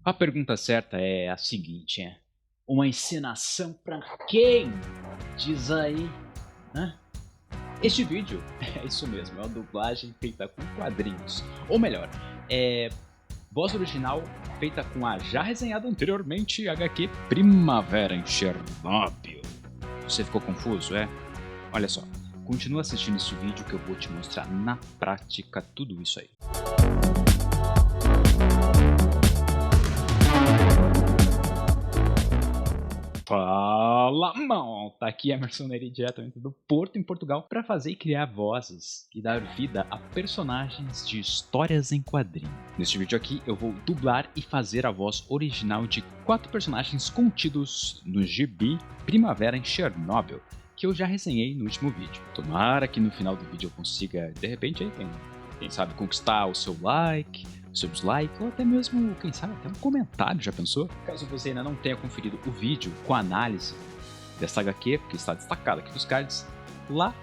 A pergunta certa é a seguinte, uma encenação pra quem? Diz aí, hã? Este vídeo é isso mesmo, é uma dublagem feita com quadrinhos. Ou melhor, é voz original feita com a já resenhada anteriormente HQ Primavera em Chernobyl. Você ficou confuso, é? Olha só, continua assistindo esse vídeo que eu vou te mostrar na prática tudo isso aí. Fala, malta! Aqui é Emerson Neri, diretamente do Porto, em Portugal, para fazer e criar vozes e dar vida a personagens de histórias em quadrinho. Neste vídeo aqui, eu vou dublar e fazer a voz original de 4 personagens contidos no gibi Primavera em Chernobyl, que eu já resenhei no último vídeo. Tomara que no final do vídeo eu consiga, de repente, aí, quem sabe, conquistar o seu like, seu dislike, ou até mesmo, quem sabe, até um comentário, já pensou? Caso você ainda não tenha conferido o vídeo com a análise dessa HQ, que está destacado aqui nos cards, lá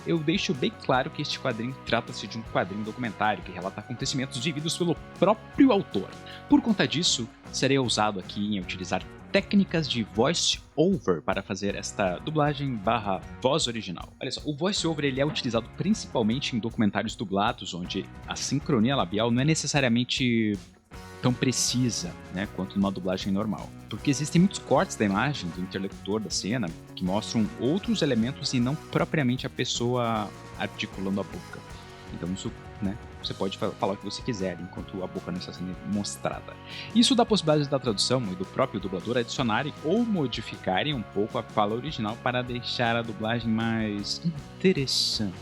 eu deixo bem claro que este quadrinho trata-se de um quadrinho documentário que relata acontecimentos vividos pelo próprio autor. Por conta disso, serei ousado aqui em utilizar técnicas de voice-over para fazer esta dublagem barra voz original. Olha só, o voice-over ele é utilizado principalmente em documentários dublados, onde a sincronia labial não é necessariamente tão precisa, né, quanto numa dublagem normal. Porque existem muitos cortes da imagem do interlocutor da cena que mostram outros elementos e não propriamente a pessoa articulando a boca. Então isso, né, você pode falar o que você quiser enquanto a boca não está sendo mostrada. Isso dá a possibilidade da tradução e do próprio dublador adicionarem ou modificarem um pouco a fala original para deixar a dublagem mais interessante.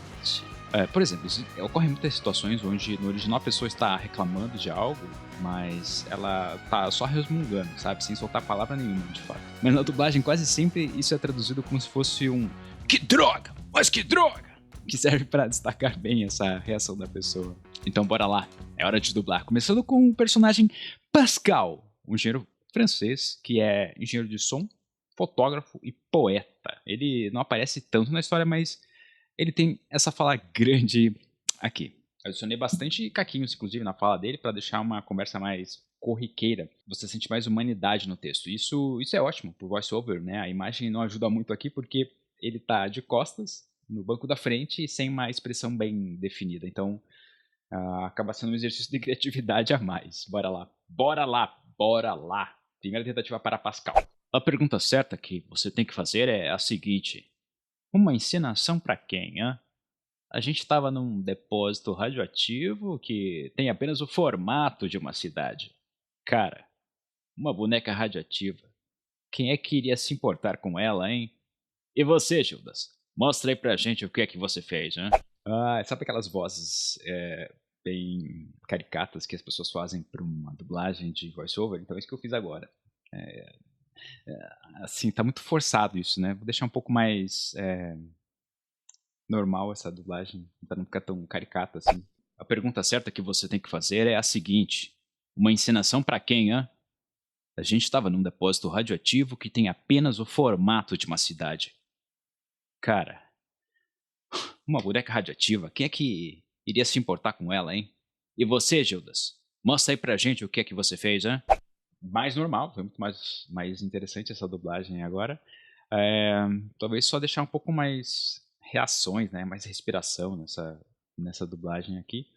Por exemplo, ocorre muitas situações onde no original a pessoa está reclamando de algo, mas ela está só resmungando, sabe? Sem soltar palavra nenhuma, de fato. Mas na dublagem quase sempre isso é traduzido como se fosse um "que droga! Mas que droga!", que serve para destacar bem essa reação da pessoa. Então bora lá, é hora de dublar. Começando com o personagem Pascal, um engenheiro francês que é engenheiro de som, fotógrafo e poeta. Ele não aparece tanto na história, mas ele tem essa fala grande aqui. Adicionei bastante caquinhos, inclusive, na fala dele para deixar uma conversa mais corriqueira. Você sente mais humanidade no texto. Isso é ótimo pro voice-over, né? A imagem não ajuda muito aqui porque ele tá de costas, no banco da frente e sem uma expressão bem definida. Então, acaba sendo um exercício de criatividade a mais. Bora lá. Bora lá. Bora lá. Primeira tentativa para Pascal. A pergunta certa que você tem que fazer é a seguinte. Uma encenação para quem, hã? A gente estava num depósito radioativo que tem apenas o formato de uma cidade. Cara, uma boneca radioativa. Quem é que iria se importar com ela, hein? E você, Gildas? Mostra aí pra gente o que é que você fez, né? Sabe aquelas vozes bem caricatas que as pessoas fazem para uma dublagem de voice-over? Então é isso que eu fiz agora. Assim, tá muito forçado isso, né? Vou deixar um pouco mais normal essa dublagem, pra não ficar tão caricata assim. A pergunta certa que você tem que fazer é a seguinte. Uma encenação pra quem, hã? A gente estava num depósito radioativo que tem apenas o formato de uma cidade. Cara, uma boneca radioativa, quem é que iria se importar com ela, hein? E você, Gildas? Mostra aí pra gente o que é que você fez, hã? Mais normal, foi muito mais interessante essa dublagem agora. Talvez só deixar um pouco mais reações, né? Mais respiração nessa dublagem aqui,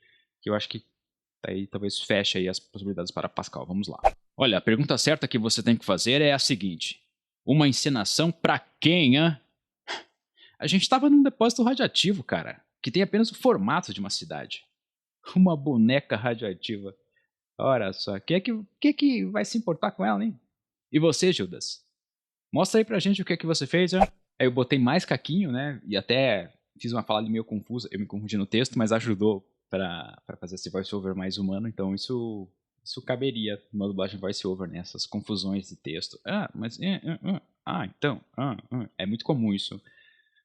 que eu acho que aí talvez feche aí as possibilidades para Pascal. Vamos lá. Olha, a pergunta certa que você tem que fazer é a seguinte. Uma encenação pra quem, hã? A gente estava num depósito radioativo, cara, que tem apenas o formato de uma cidade. Uma boneca radioativa. Olha só, quem é que vai se importar com ela, hein? E você, Judas? Mostra aí pra gente o que é que você fez, né? Aí eu botei mais caquinho, né? E até fiz uma fala ali meio confusa, eu me confundi no texto, mas ajudou pra fazer esse voice-over mais humano, então isso caberia numa dublagem voice-over, né? Essas confusões de texto. Então. É muito comum isso.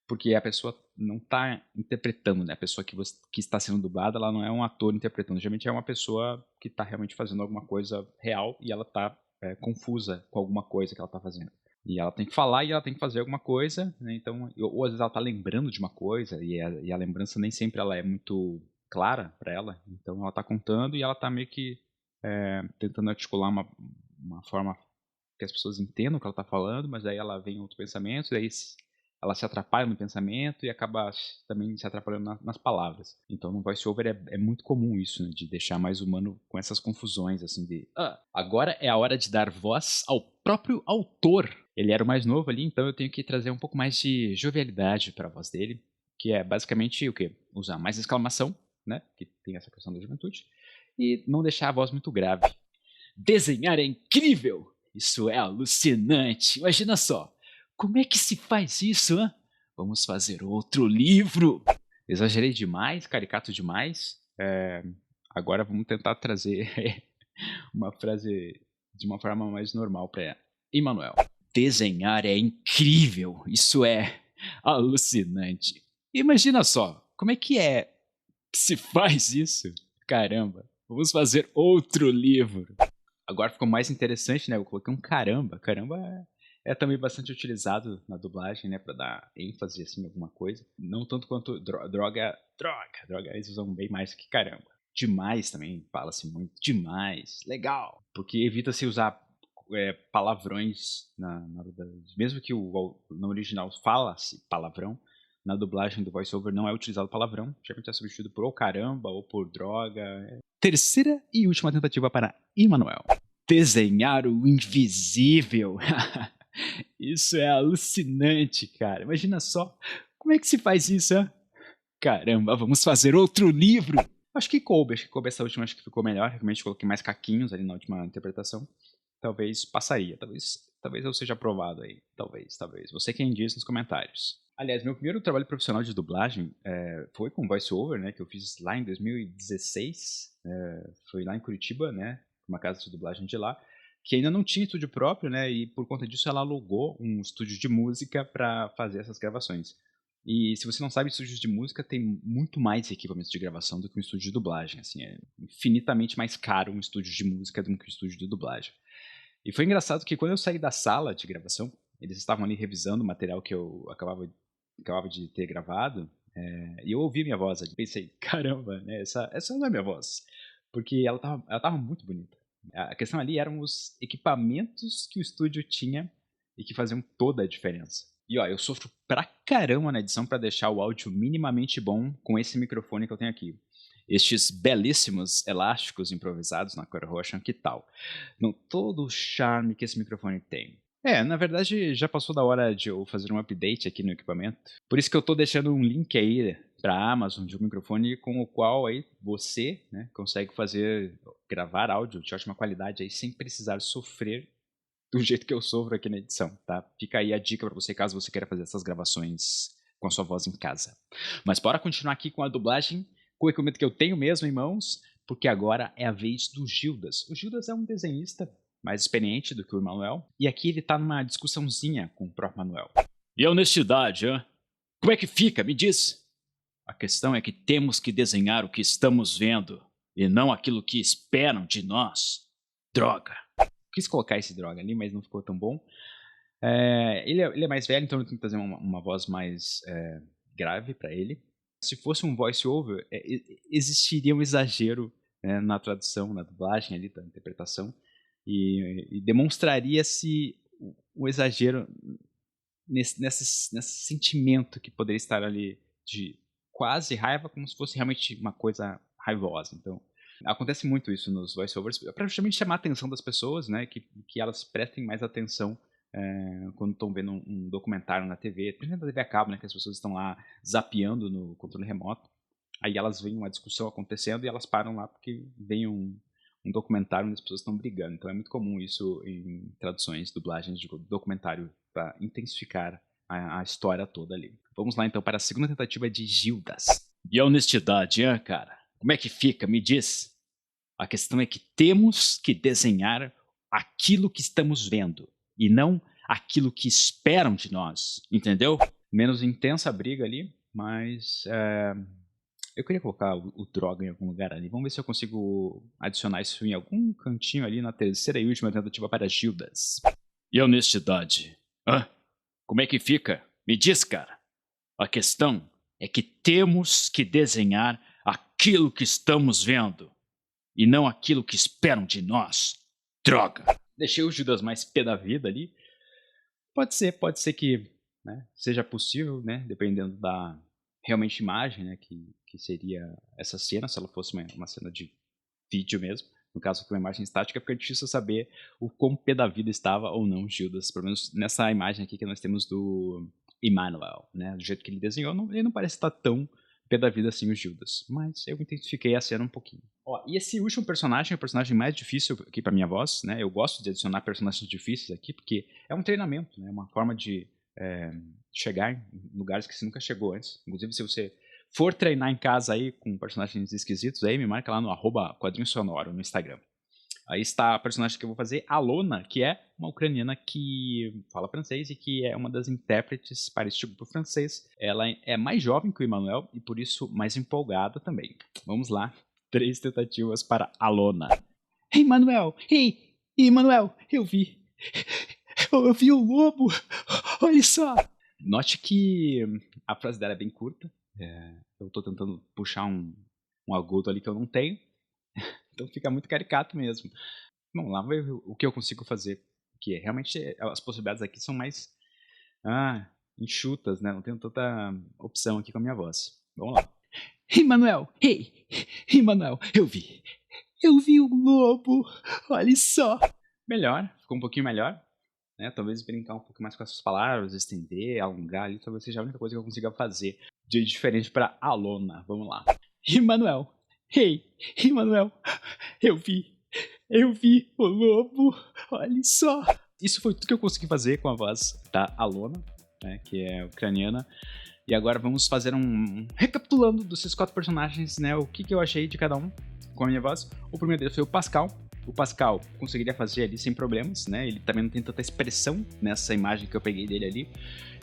Porque a pessoa não está interpretando, né? A pessoa que está sendo dublada, ela não é um ator interpretando. Geralmente é uma pessoa que está realmente fazendo alguma coisa real e ela está confusa com alguma coisa que ela está fazendo. E ela tem que falar e ela tem que fazer alguma coisa, né? Então, ou às vezes ela está lembrando de uma coisa e a lembrança nem sempre ela é muito clara para ela. Então ela está contando e ela está meio que tentando articular uma forma que as pessoas entendam o que ela está falando, mas aí ela vem outro pensamento, e aí ela se atrapalha no pensamento e acaba também se atrapalhando nas palavras. Então no voice-over é muito comum isso, né, de deixar mais humano com essas confusões, assim, de agora é a hora de dar voz ao próprio autor. Ele era o mais novo ali, então eu tenho que trazer um pouco mais de jovialidade para a voz dele, que é basicamente o quê? Usar mais exclamação, né, que tem essa questão da juventude, e não deixar a voz muito grave. Desenhar é incrível! Isso é alucinante! Imagina só! Como é que se faz isso, hã? Vamos fazer outro livro! Exagerei demais, caricato demais. Agora vamos tentar trazer uma frase de uma forma mais normal para Emanuel. Desenhar é incrível! Isso é alucinante! Imagina só! Como é que se faz isso? Caramba! Vamos fazer outro livro! Agora ficou mais interessante, né? Eu coloquei um caramba. Caramba é também bastante utilizado na dublagem, né? Pra dar ênfase, assim, em alguma coisa. Não tanto quanto droga. Droga, eles usam bem mais que caramba. Demais também, fala-se muito. Demais, legal. Porque evita-se usar palavrões na dublagem. Mesmo que no original fala-se palavrão, na dublagem do voice-over não é utilizado palavrão. Geralmente é substituído por ou caramba ou por droga. Terceira e última tentativa para Emanuel. Desenhar o invisível. Isso é alucinante, cara. Imagina só. Como é que se faz isso, hein? Caramba, vamos fazer outro livro. Acho que coube essa última, acho que ficou melhor. Realmente coloquei mais caquinhos ali na última interpretação. Talvez passaria, talvez eu seja aprovado aí. Talvez. Você quem diz nos comentários. Aliás, meu primeiro trabalho profissional de dublagem foi com voice-over, né, que eu fiz lá em 2016. Foi lá em Curitiba, né, uma casa de dublagem de lá, que ainda não tinha estúdio próprio, né, e por conta disso ela alugou um estúdio de música para fazer essas gravações. E se você não sabe, estúdios de música tem muito mais equipamentos de gravação do que um estúdio de dublagem. Assim, é infinitamente mais caro um estúdio de música do que um estúdio de dublagem. E foi engraçado que quando eu saí da sala de gravação, eles estavam ali revisando o material que eu acabava de ter gravado, e eu ouvi minha voz ali. Pensei, caramba, né, essa não é minha voz. Porque ela tava muito bonita. A questão ali eram os equipamentos que o estúdio tinha e que faziam toda a diferença. E ó, eu sofro pra caramba na edição para deixar o áudio minimamente bom com esse microfone que eu tenho aqui. Estes belíssimos elásticos improvisados na cor roxa, que tal? Com todo o charme que esse microfone tem. Na verdade, já passou da hora de eu fazer um update aqui no equipamento. Por isso que eu tô deixando um link aí pra Amazon de um microfone com o qual aí você, né, consegue gravar áudio de ótima qualidade aí sem precisar sofrer do jeito que eu sofro aqui na edição, tá? Fica aí a dica pra você caso você queira fazer essas gravações com a sua voz em casa. Mas bora continuar aqui com a dublagem, com o equipamento que eu tenho mesmo em mãos, porque agora é a vez do Gildas. O Gildas é um desenhista mais experiente do que o Emanuel, e aqui ele tá numa discussãozinha com o próprio Emanuel. E a honestidade, hã? Como é que fica? Me diz! A questão é que temos que desenhar o que estamos vendo, e não aquilo que esperam de nós. Droga! Quis colocar esse droga ali, mas não ficou tão bom. Ele é mais velho, então eu tenho que fazer uma voz mais grave para ele. Se fosse um voice-over, existiria um exagero, né, na tradução, na dublagem ali, da interpretação, e demonstraria-se o exagero nesse sentimento que poderia estar ali de quase raiva, como se fosse realmente uma coisa raivosa. Então, acontece muito isso nos voice-overs, para justamente chamar a atenção das pessoas, né, que elas prestem mais atenção quando estão vendo um documentário na TV, principalmente na TV a cabo, né, que as pessoas estão lá zapeando no controle remoto, aí elas veem uma discussão acontecendo e elas param lá porque vem um documentário onde as pessoas estão brigando. Então é muito comum isso em traduções, dublagens de documentário, para intensificar a história toda ali. Vamos lá então para a segunda tentativa de Gildas. E a honestidade, cara? Como é que fica? Me diz. A questão é que temos que desenhar aquilo que estamos vendo e não aquilo que esperam de nós, entendeu? Menos intensa a briga ali, mas eu queria colocar o droga em algum lugar ali. Vamos ver se eu consigo adicionar isso em algum cantinho ali na terceira e última tentativa para Gildas. E a honestidade? Como é que fica? Me diz, cara. A questão é que temos que desenhar aquilo que estamos vendo e não aquilo que esperam de nós. Droga! deixei o Judas mais pé da vida ali. Pode ser que, né, seja possível, né, dependendo da realmente imagem, né, que seria essa cena, se ela fosse uma cena de vídeo mesmo. No caso aqui uma imagem estática, porque é difícil saber o quão pé da vida estava ou não Judas, pelo menos nessa imagem aqui que nós temos do Emmanuel, né, do jeito que ele desenhou, ele não parece estar tão pé da vida assim o Judas, mas eu intensifiquei a cena um pouquinho. Ó, e esse último personagem é o personagem mais difícil aqui pra minha voz, né, eu gosto de adicionar personagens difíceis aqui, porque é um treinamento, né, uma forma de chegar em lugares que você nunca chegou antes. Inclusive, se você for treinar em casa aí com personagens esquisitos, aí me marca lá no @quadrinhosonoro no Instagram. Aí está a personagem que eu vou fazer, Alona, que é uma ucraniana que fala francês e que é uma das intérpretes para este grupo francês. Ela é mais jovem que o Emmanuel e por isso mais empolgada também. Vamos lá, 3 tentativas para Alona. Ei, Manuel! Ei, Emmanuel, eu vi o lobo! Olha só! Note que a frase dela é bem curta. Eu tô tentando puxar um agudo ali que eu não tenho. Então fica muito caricato mesmo. Vamos lá, vamos ver o que eu consigo fazer. Porque realmente as possibilidades aqui são mais enxutas, né? Não tenho tanta opção aqui com a minha voz. Vamos lá. Emmanuel! Ei! Emmanuel, eu vi! Eu vi um lobo! Olha só! Melhor, ficou um pouquinho melhor. Né? Talvez brincar um pouco mais com essas palavras, estender, alongar ali, talvez seja a única coisa que eu consiga fazer de diferente para Alona. Vamos lá. Emmanuel! Ei! Emmanuel! Eu vi o lobo! Olha só! Isso foi tudo que eu consegui fazer com a voz da Alona, né, que é ucraniana. E agora vamos fazer recapitulando desses 4 personagens, né, o que eu achei de cada um com a minha voz. O primeiro deles foi o Pascal. O Pascal conseguiria fazer ali sem problemas, né? Ele também não tem tanta expressão nessa imagem que eu peguei dele ali.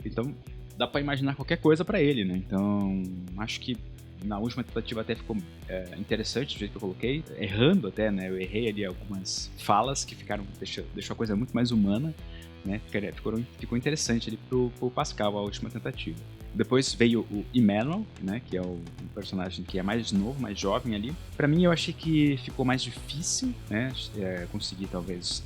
Então, dá pra imaginar qualquer coisa pra ele, né? Então, acho que na última tentativa até ficou interessante do jeito que eu coloquei. Errando até, né? Eu errei ali algumas falas que ficaram... Deixou a coisa muito mais humana, né? Ficou interessante ali pro Pascal, a última tentativa. Depois veio o Emmanuel, né, que é um personagem que é mais novo, mais jovem ali. Pra mim, eu achei que ficou mais difícil, né, conseguir talvez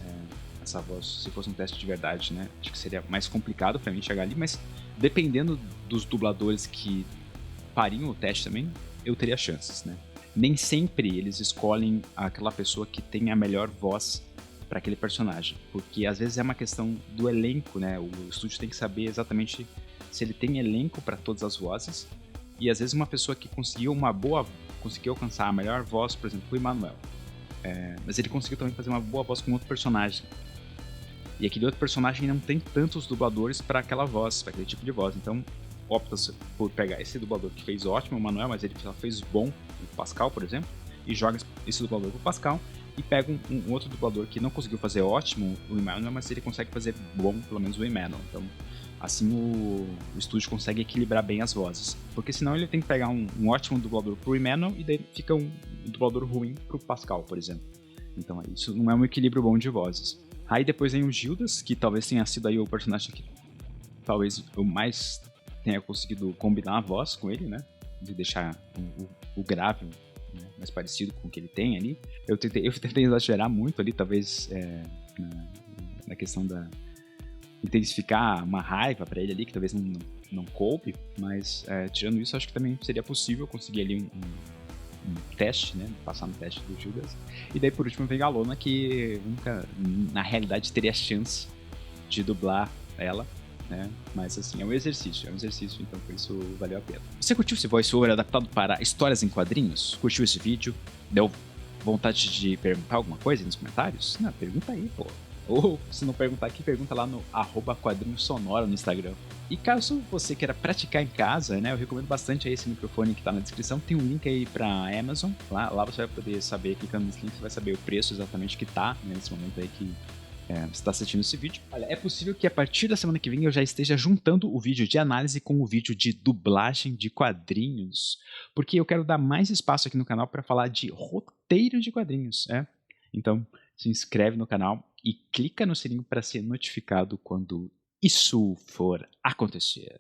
essa voz, se fosse um teste de verdade, né. Acho que seria mais complicado pra mim chegar ali, mas dependendo dos dubladores que fariam o teste também, eu teria chances, né. Nem sempre eles escolhem aquela pessoa que tem a melhor voz para aquele personagem, porque às vezes é uma questão do elenco, né, o estúdio tem que saber exatamente se ele tem elenco para todas as vozes, e às vezes uma pessoa que conseguiu alcançar a melhor voz, por exemplo, o Emmanuel, mas ele conseguiu também fazer uma boa voz com outro personagem, e aquele outro personagem não tem tantos dubladores para aquela voz, para aquele tipo de voz, então opta-se por pegar esse dublador que fez ótimo o Emmanuel, mas ele só fez bom o Pascal, por exemplo, e joga esse dublador pro Pascal, e pega um outro dublador que não conseguiu fazer ótimo o Emmanuel, mas ele consegue fazer bom, pelo menos o Emmanuel. Então, assim o estúdio consegue equilibrar bem as vozes. Porque senão ele tem que pegar um ótimo dublador pro Emmanuel e daí fica um dublador ruim pro Pascal, por exemplo. Então, isso não é um equilíbrio bom de vozes. Aí depois vem o Gildas, que talvez tenha sido aí o personagem que talvez eu mais tenha conseguido combinar a voz com ele, né? De deixar o grave mais parecido com o que ele tem ali. Eu tentei exagerar muito ali, talvez na questão da intensificar uma raiva pra ele ali, que talvez não coube, mas tirando isso, acho que também seria possível conseguir ali um teste, né, passar no teste do Judas. E daí por último vem a Alona, que nunca, na realidade, teria chance de dublar ela, né? Mas assim, é um exercício, então por isso valeu a pena. Você curtiu esse voiceover adaptado para histórias em quadrinhos? Curtiu esse vídeo? Deu vontade de perguntar alguma coisa nos comentários? Não, pergunta aí, pô. Ou se não perguntar aqui, pergunta lá no @quadrinhosonoro no Instagram. E caso você queira praticar em casa, né, eu recomendo bastante aí esse microfone que tá na descrição. Tem um link aí pra Amazon, lá você vai poder saber, clicando nesse link, você vai saber o preço exatamente que tá, né, nesse momento aí que você está assistindo esse vídeo. Olha, é possível que a partir da semana que vem eu já esteja juntando o vídeo de análise com o vídeo de dublagem de quadrinhos, porque eu quero dar mais espaço aqui no canal para falar de roteiro de quadrinhos, Então, se inscreve no canal e clica no sininho para ser notificado quando isso for acontecer.